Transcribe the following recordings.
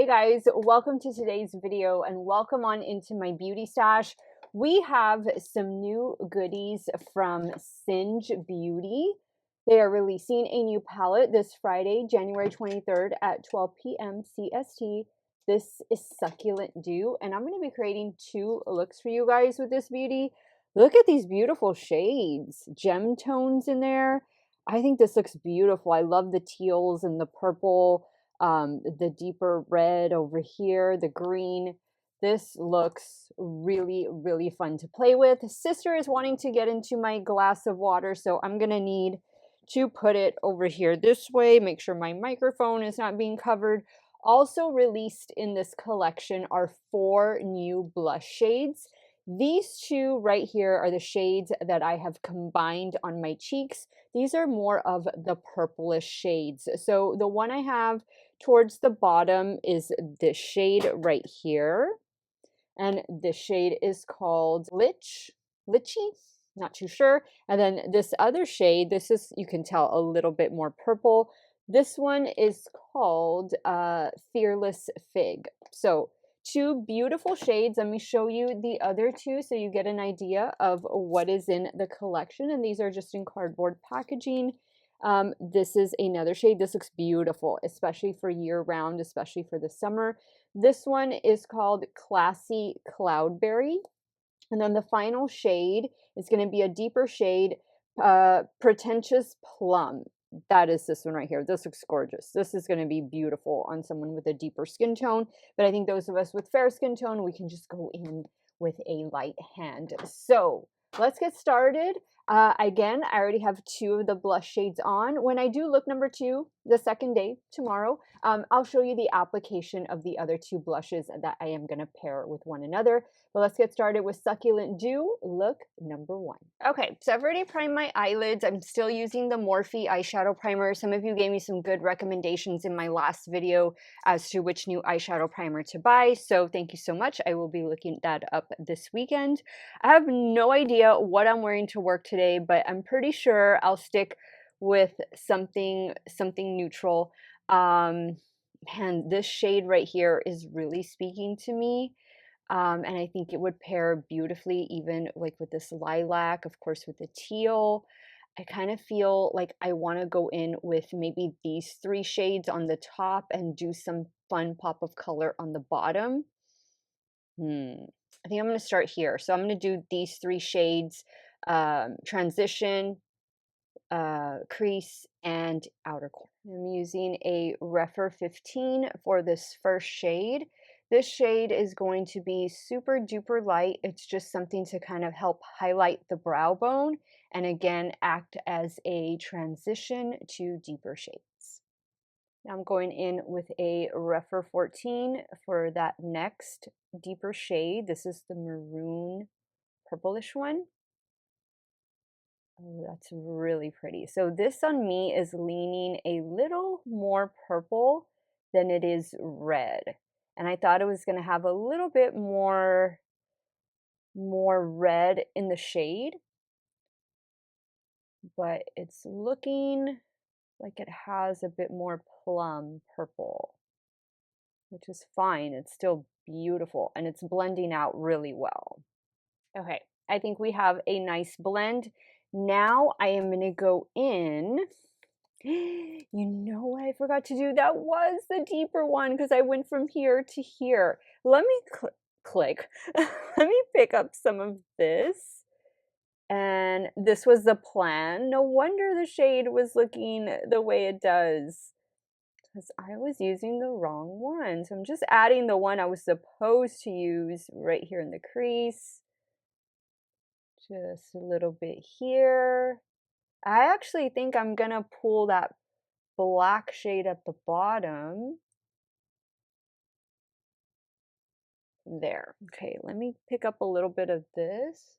guys, welcome to today's video and welcome on into my beauty stash. We have some new goodies from Singe Beauty. They are releasing a new palette this Friday, January 23rd at 12 p.m. CST. This is Succulent Dew, and I'm going to be creating two looks for you guys with this beauty. Look at these beautiful shades, gem tones in there. I think this looks beautiful. I love the teals and the purple. The deeper red over here, the green. This looks really, really fun to play with. Sister is wanting to get into my glass of water, so I'm going to need to put it over here this way, make sure my microphone is not being covered. Also released in this collection are 4 new blush shades. These two right here are the shades that I have combined on my cheeks. These are more of the purplish shades. So the one I have towards the bottom is this shade right here. And this shade is called Litchi, not too sure. And then this other shade, this is, you can tell, a little bit more purple. This one is called Fearless Fig. So 2 beautiful shades. Let me show you the other 2 so you get an idea of what is in the collection. And these are just in cardboard packaging. This is another shade. This looks beautiful, especially for year-round, especially for the summer. This one is called Classy Cloudberry. And then the final shade is going to be a deeper shade, Pretentious Plum. That is this one right here. This looks gorgeous. This is going to be beautiful on someone with a deeper skin tone. But I think those of us with fair skin tone, we can just go in with a light hand. So let's get started. Again, I already have 2 of the blush shades on. When I do look number 2, the second day, tomorrow, I'll show you the application of the other 2 blushes that I am going to pair with one another. But let's get started with Succulent Dew, look number 1. Okay, so I've already primed my eyelids. I'm still using the Morphe eyeshadow primer. Some of you gave me some good recommendations in my last video as to which new eyeshadow primer to buy. So thank you so much. I will be looking that up this weekend. I have no idea what I'm wearing to work today, but I'm pretty sure I'll stick with something neutral. Man, this shade right here is really speaking to me. And I think it would pair beautifully even like with this lilac, of course, with the teal. I kind of feel like I want to go in with maybe these 3 shades on the top and do some fun pop of color on the bottom. I think I'm going to start here. So I'm going to do these 3 shades, transition, crease, and outer corner. I'm using a Refer 15 for this first shade. This shade is going to be super duper light. It's just something to kind of help highlight the brow bone and again act as a transition to deeper shades. Now I'm going in with a Refer 14 for that next deeper shade. This is the maroon purplish one. Oh, that's really pretty. So this on me is leaning a little more purple than it is red. And I thought it was going to have a little bit more red in the shade. But it's looking like it has a bit more plum purple, which is fine. It's still beautiful and it's blending out really well. Okay, I think we have a nice blend. Now I am going to go in. You know what I forgot to do? That was the deeper one because I went from here to here. Let me click. Let me pick up some of this. And this was the plan. No wonder the shade was looking the way it does. Because I was using the wrong one. So I'm just adding the one I was supposed to use right here in the crease. Just a little bit here. I actually think I'm going to pull that black shade at the bottom. There. Okay, let me pick up a little bit of this.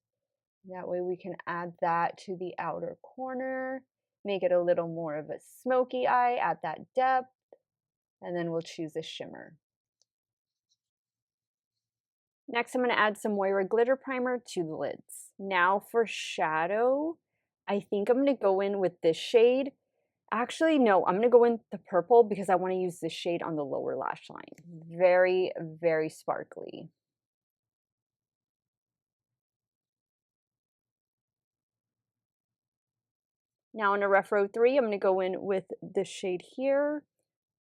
That way we can add that to the outer corner. Make it a little more of a smoky eye, add that depth. And then we'll choose a shimmer. Next, I'm going to add some Moira Glitter Primer to the lids. Now for shadow, I think I'm going to go in with this shade. Actually, no, I'm gonna go in the purple because I want to use this shade on the lower lash line. Very, very sparkly. Now in a Ref 03, I'm gonna go in with this shade here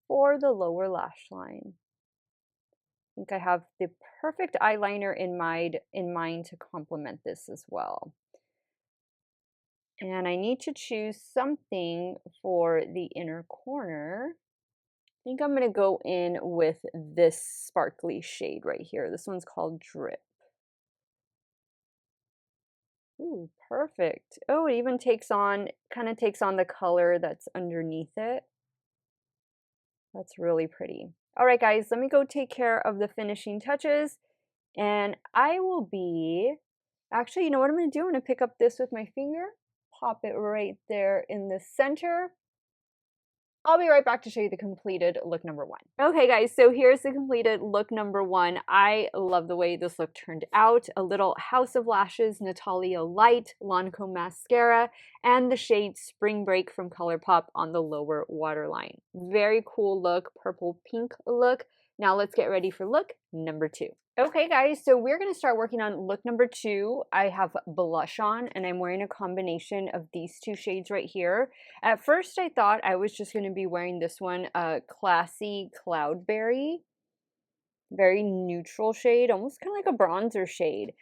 for the lower lash line. I think I have the perfect eyeliner in mind to complement this as well. And I need to choose something for the inner corner. I think I'm going to go in with this sparkly shade right here. This one's called Drip. Ooh, perfect. Oh, it even kind of takes on the color that's underneath it. That's really pretty. All right, guys, let me go take care of the finishing touches. And I will be, actually, you know what I'm going to do? I'm going to pick up this with my finger, pop it right there in the center. I'll be right back to show you the completed look number 1. Okay guys, so here's the completed look number 1. I love the way this look turned out. A little House of Lashes Natalia Light Lancome mascara and the shade Spring Break from ColourPop on the lower waterline. Very cool look, purple pink look. Now let's get ready for look number 2. Okay guys, so we're going to start working on look number 2. I have blush on and I'm wearing a combination of these two shades right here. At first I thought I was just going to be wearing this one, Classy Cloudberry. Very neutral shade, almost kind of like a bronzer shade.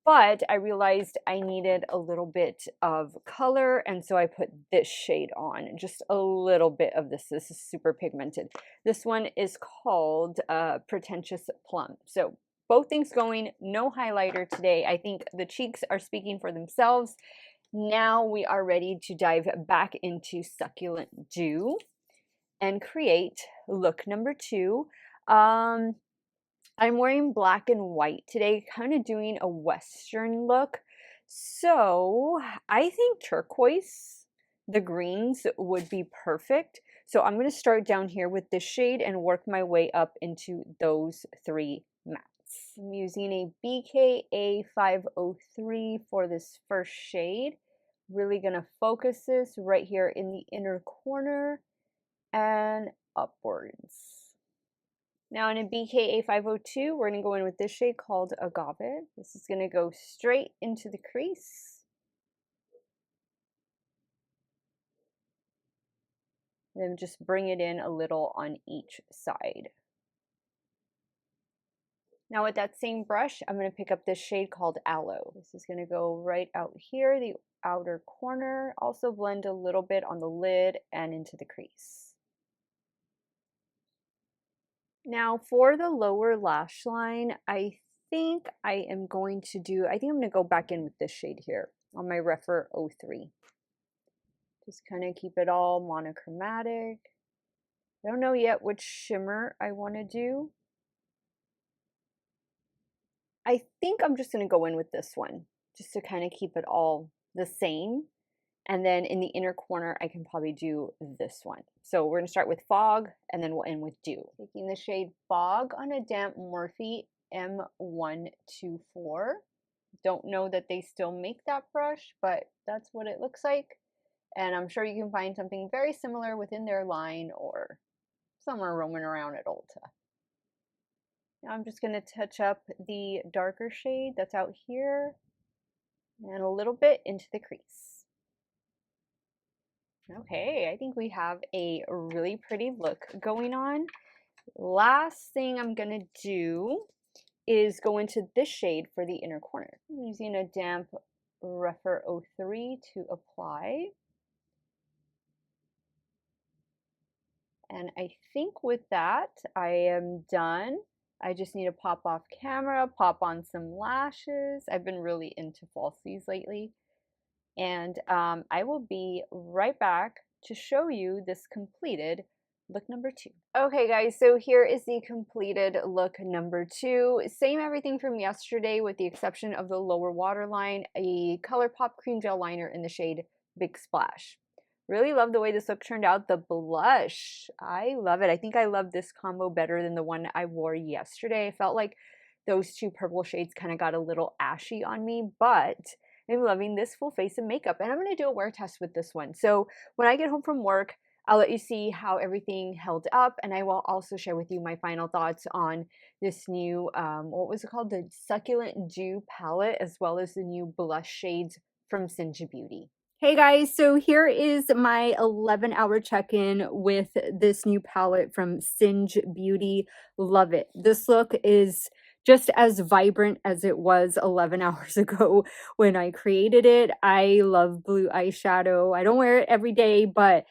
But I realized I needed a little bit of color, and so I put this shade on, just a little bit of this. This is super pigmented. This one is called Pretentious Plum. So both things going, no highlighter today. I think the cheeks are speaking for themselves. Now we are ready to dive back into Succulent Dew and create look number 2. I'm wearing black and white today, kind of doing a Western look. So I think turquoise, the greens would be perfect. So I'm going to start down here with this shade and work my way up into those 3 mattes. I'm using a BKA 503 for this first shade. Really going to focus this right here in the inner corner and upwards. Now in a BKA 502, we're going to go in with this shade called Agave. This is going to go straight into the crease. And then just bring it in a little on each side. Now with that same brush, I'm going to pick up this shade called Aloe. This is going to go right out here, the outer corner. Also blend a little bit on the lid and into the crease. Now for the lower lash line, I think I'm going to go back in with this shade here on my Refer 03. Just kind of keep it all monochromatic. I don't know yet which shimmer I want to do. I think I'm just going to go in with this one just to kind of keep it all the same. And then in the inner corner, I can probably do this one. So we're going to start with Fog, and then we'll end with Dew. Taking the shade Fog on a damp Morphe M124. Don't know that they still make that brush, but that's what it looks like. And I'm sure you can find something very similar within their line or somewhere roaming around at Ulta. Now I'm just going to touch up the darker shade that's out here and a little bit into the crease. Okay, I think we have a really pretty look going on. Last thing I'm going to do is go into this shade for the inner corner. I'm using a damp Refer 03 to apply. And I think with that, I am done. I just need to pop off camera, pop on some lashes. I've been really into falsies lately. And I will be right back to show you this completed look number 2. Okay guys, so here is the completed look number 2. Same everything from yesterday with the exception of the lower waterline, a ColourPop cream gel liner in the shade Big Splash. Really love the way this look turned out. The blush, I love it. I think I love this combo better than the one I wore yesterday. I felt like those two purple shades kind of got a little ashy on me, but I'm loving this full face of makeup, and I'm going to do a wear test with this one. So when I get home from work, I'll let you see how everything held up, and I will also share with you my final thoughts on this new, what was it called? The Succulent Dew palette, as well as the new blush shades from Singe Beauty. Hey guys, so here is my 11-hour check-in with this new palette from Singe Beauty. Love it. This look is just as vibrant as it was 11 hours ago when I created it. I love blue eyeshadow. I don't wear it every day, but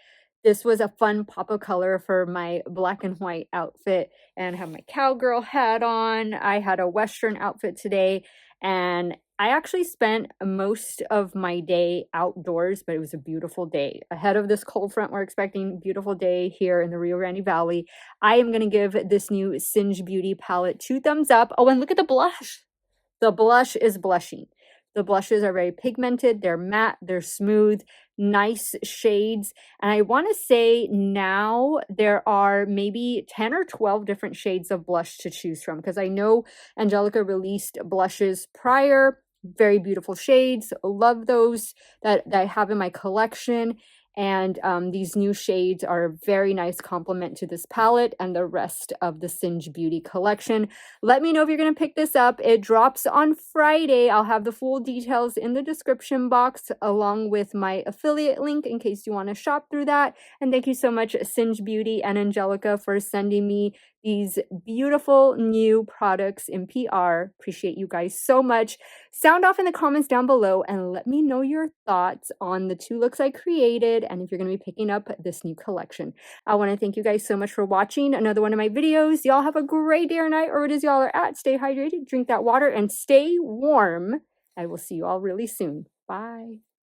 this was a fun pop of color for my black and white outfit. And I have my cowgirl hat on. I had a Western outfit today, and I actually spent most of my day outdoors, but it was a beautiful day. Ahead of this cold front, we're expecting a beautiful day here in the Rio Grande Valley. I am going to give this new Singe Beauty palette 2 thumbs up. Oh, and look at the blush. The blush is blushing. The blushes are very pigmented. They're matte. They're smooth. Nice shades. And I want to say now there are maybe 10 or 12 different shades of blush to choose from, because I know Angelica released blushes prior. Very beautiful shades. Love those that I have in my collection. And these new shades are a very nice complement to this palette and the rest of the Singe Beauty collection. Let me know if you're going to pick this up. It drops on Friday. I'll have the full details in the description box along with my affiliate link in case you want to shop through that. And thank you so much, Singe Beauty and Angelica, for sending me these beautiful new products in PR. Appreciate you guys so much. Sound off in the comments down below and let me know your thoughts on the 2 looks I created and if you're going to be picking up this new collection. I want to thank you guys so much for watching another one of my videos. Y'all have a great day or night, or it is y'all are at. Stay hydrated, drink that water, and stay warm. I will see you all really soon. Bye.